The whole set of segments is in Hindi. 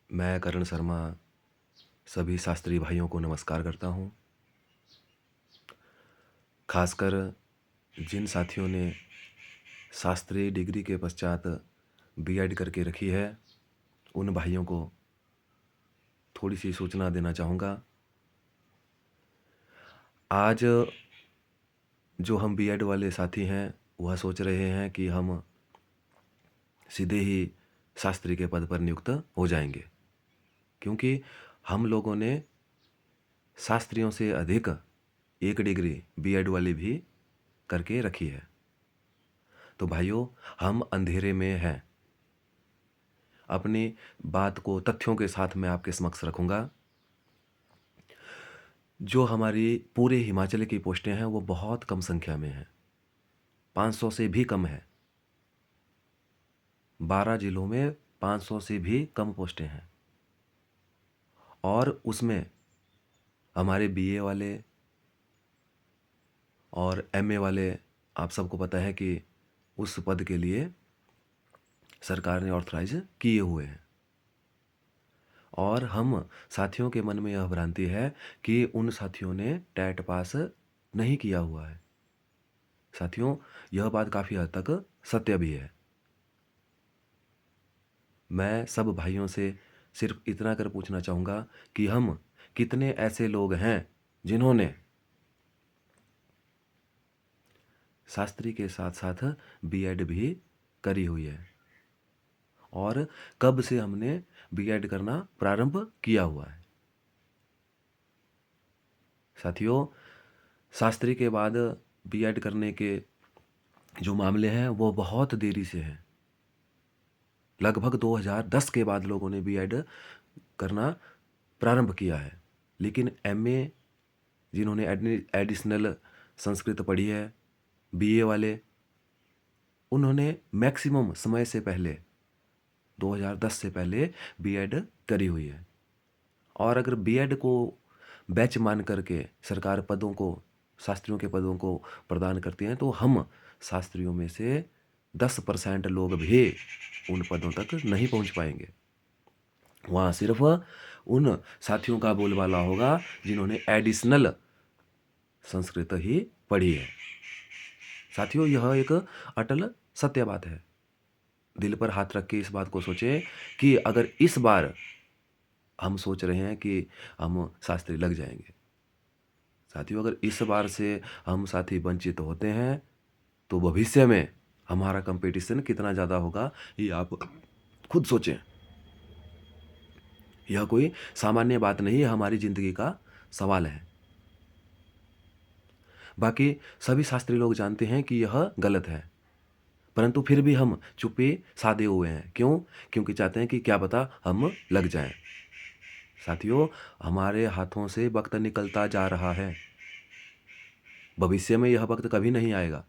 मैं करण शर्मा सभी शास्त्री भाइयों को नमस्कार करता हूँ। खासकर जिन साथियों ने शास्त्रीय डिग्री के पश्चात बीएड करके रखी है, उन भाइयों को थोड़ी सी सूचना देना चाहूँगा। आज जो हम बीएड वाले साथी हैं, वह सोच रहे हैं कि हम सीधे ही शास्त्री के पद पर नियुक्त हो जाएंगे, क्योंकि हम लोगों ने शास्त्रियों से अधिक एक डिग्री बीएड वाली भी करके रखी है। तो भाइयों, हम अंधेरे में हैं। अपनी बात को तथ्यों के साथ मैं आपके समक्ष रखूंगा। जो हमारी पूरे हिमाचल की पोस्टें हैं वो बहुत कम संख्या में हैं, 500 से भी कम है। 12 जिलों में 500 से भी कम पोस्टें हैं, और उसमें हमारे बीए वाले और एमए वाले, आप सबको पता है कि उस पद के लिए सरकार ने ऑथराइज किए हुए हैं। और हम साथियों के मन में यह भ्रांति है कि उन साथियों ने टेट पास नहीं किया हुआ है। साथियों, यह बात काफ़ी हद तक सत्य भी है। मैं सब भाइयों से सिर्फ इतना कर पूछना चाहूँगा कि हम कितने ऐसे लोग हैं जिन्होंने शास्त्री के साथ साथ बीएड भी करी हुई है, और कब से हमने बीएड करना प्रारंभ किया हुआ है। साथियों, शास्त्री के बाद बीएड करने के जो मामले हैं वो बहुत देरी से हैं। लगभग 2010 के बाद लोगों ने बीएड करना प्रारंभ किया है। लेकिन एमए जिन्होंने एडिशनल संस्कृत पढ़ी है, बीए वाले, उन्होंने मैक्सिमम समय से पहले 2010 से पहले बीएड करी हुई है। और अगर बीएड को बैच मान करके सरकार पदों को, शास्त्रियों के पदों को प्रदान करती हैं, तो हम शास्त्रियों में से 10% लोग भी उन पदों तक नहीं पहुंच पाएंगे। वहाँ सिर्फ उन साथियों का बोलबाला होगा जिन्होंने एडिशनल संस्कृत ही पढ़ी है। साथियों, यह एक अटल सत्य बात है। दिल पर हाथ रख के इस बात को सोचें कि अगर इस बार हम सोच रहे हैं कि हम शास्त्री लग जाएंगे, साथियों, अगर इस बार से हम साथी वंचित होते हैं तो भविष्य में हमारा कंपटीशन कितना ज़्यादा होगा, ये आप खुद सोचें। यह कोई सामान्य बात नहीं है, हमारी ज़िंदगी का सवाल है। बाकी सभी शास्त्री लोग जानते हैं कि यह गलत है, परंतु फिर भी हम चुप्पी साधे हुए हैं। क्यों? क्योंकि चाहते हैं कि क्या पता हम लग जाएं। साथियों, हमारे हाथों से वक्त निकलता जा रहा है। भविष्य में यह वक्त कभी नहीं आएगा।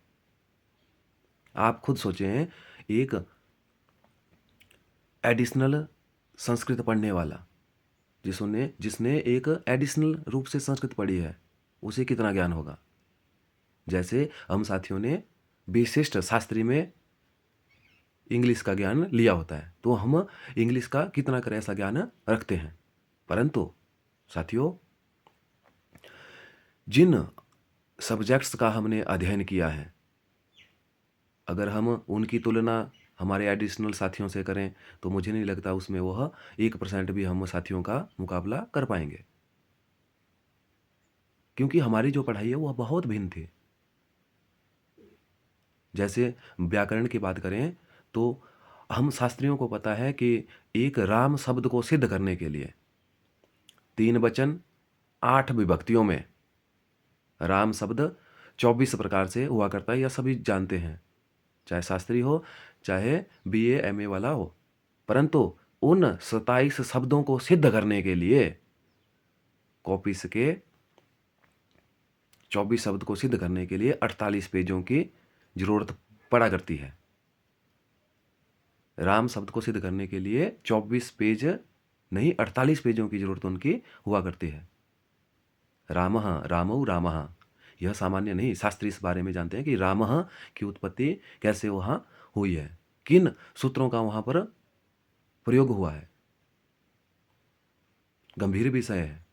आप खुद सोचें, एक एडिशनल संस्कृत पढ़ने वाला, जिसने एक एडिशनल रूप से संस्कृत पढ़ी है, उसे कितना ज्ञान होगा। जैसे हम साथियों ने विशिष्ट शास्त्री में इंग्लिश का ज्ञान लिया होता है, तो हम इंग्लिश का कितना कर ऐसा ज्ञान रखते हैं। परंतु साथियों, जिन सब्जेक्ट्स का हमने अध्ययन किया है, अगर हम उनकी तुलना हमारे एडिशनल साथियों से करें तो मुझे नहीं लगता उसमें वह 1% भी हम साथियों का मुकाबला कर पाएंगे, क्योंकि हमारी जो पढ़ाई है वह बहुत भिन्न थी। जैसे व्याकरण की बात करें तो हम शास्त्रियों को पता है कि एक राम शब्द को सिद्ध करने के लिए 3 वचन 8 विभक्तियों में राम शब्द 24 प्रकार से हुआ करता है, यह सभी जानते हैं, चाहे शास्त्री हो चाहे बीए एमए वाला हो। परंतु उन 27 शब्दों को सिद्ध करने के लिए कॉपीस के 24 शब्द को सिद्ध करने के लिए 48 पेजों की जरूरत पड़ा करती है। राम शब्द को सिद्ध करने के लिए 24 पेज नहीं, 48 पेजों की जरूरत उनकी हुआ करती है। रामः रामौ रामः, यह सामान्य नहीं, शास्त्री इस बारे में जानते हैं कि रामः की उत्पत्ति कैसे वहाँ हुई है, किन सूत्रों का वहाँ पर प्रयोग हुआ है। गंभीर विषय है।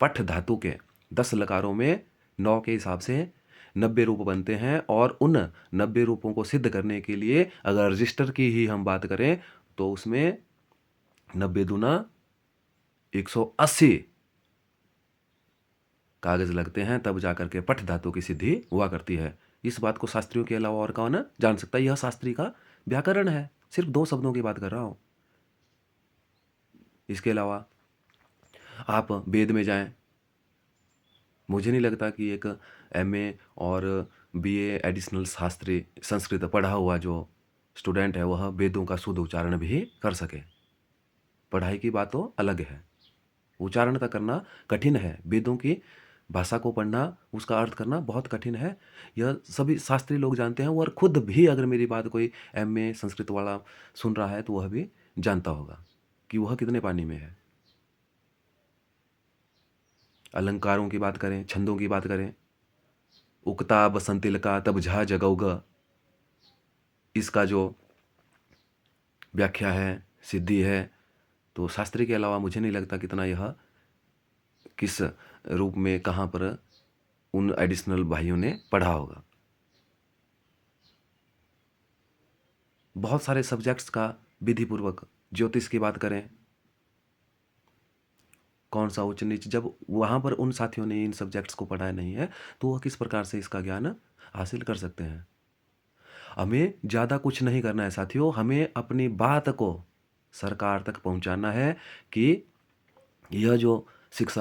पठ धातु के 10 लकारों में 9 के हिसाब से 90 रूप बनते हैं और उन 90 रूपों को सिद्ध करने के लिए अगर रजिस्टर की ही हम बात करें तो उसमें 90 दूना 180 कागज लगते हैं, तब जाकर के पठ धातु की सिद्धि हुआ करती है। इस बात को शास्त्रियों के अलावा और कौन जान सकता है? यह शास्त्री का व्याकरण है। सिर्फ 2 शब्दों की बात कर रहा हूं। इसके अलावा आप वेद में जाएं, मुझे नहीं लगता कि एक एमए और बीए एडिशनल शास्त्री संस्कृत पढ़ा हुआ जो स्टूडेंट है वह वेदों का शुद्ध उच्चारण भी कर सके। पढ़ाई की बात तो अलग है, उच्चारण का करना कठिन है। वेदों की भाषा को पढ़ना, उसका अर्थ करना बहुत कठिन है। यह सभी शास्त्री लोग जानते हैं और खुद भी अगर मेरी बात कोई एमए संस्कृत वाला सुन रहा है तो वह भी जानता होगा कि वह कितने पानी में है। अलंकारों की बात करें, छंदों की बात करें, उक्ता बसंतिल का तब झा जगौग, इसका जो व्याख्या है, सिद्धि है, तो शास्त्री के अलावा मुझे नहीं लगता कितना यह किस रूप में कहाँ पर उन एडिशनल भाइयों ने पढ़ा होगा। बहुत सारे सब्जेक्ट्स का विधिपूर्वक, ज्योतिष की बात करें, कौन सा उच्च नीच, जब वहाँ पर उन साथियों ने इन सब्जेक्ट्स को पढ़ाया नहीं है तो वह किस प्रकार से इसका ज्ञान हासिल कर सकते हैं। हमें ज़्यादा कुछ नहीं करना है साथियों, हमें अपनी बात को सरकार तक पहुँचाना है कि यह जो शिक्षा